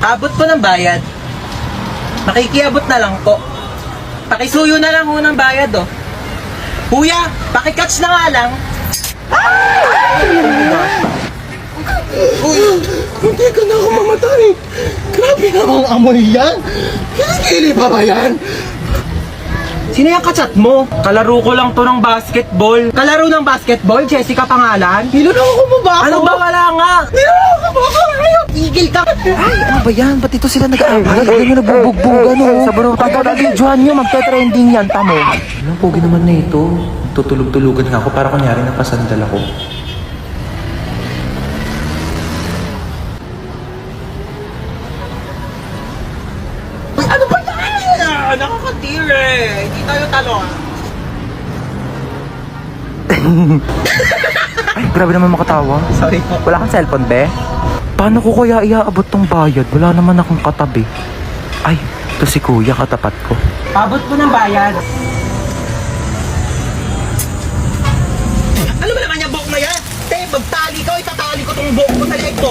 Abot po ng bayad. Makikiabot na lang po. Pakisuyo na lang ho ng bayad, oh. Kuya, pakikatch na nga lang. Uy, hindi ka na ako mamatay. Grabe namang amoy yan. Kilikili pa ba yan? Sino yung kachat mo? Kalaro ko lang to ng basketball. Kalaro ng basketball? Jessica pangalan? Niloloko mo ba ako? Ano ba? Wala nga. Niloloko mo ako? Ayaw, tigil ka. Ay, ano ba yan? Ba't ito sila nag-aaway? Ano na nagbubugbugan, no? Sa baro, videohan nyo, magte-trending yan, tamo. Anong pogi naman na ito? Tutulog-tulugan nga ako para kunyari napasandal ako. Uy, ano ba yan? Nakakatire. Hindi tayo talo, ah. Ay, grabe naman makatawa. Sorry po. Wala kang cellphone, be? Paano ko kaya iaabot tong bayad? Wala naman akong katabi. Ay, ito si kuya, katapat ko. Abot po ng bayad. Ano ba naman yung buhok na yan? Te, magtali ka o itatali ko tong buhok ko sa leg ko.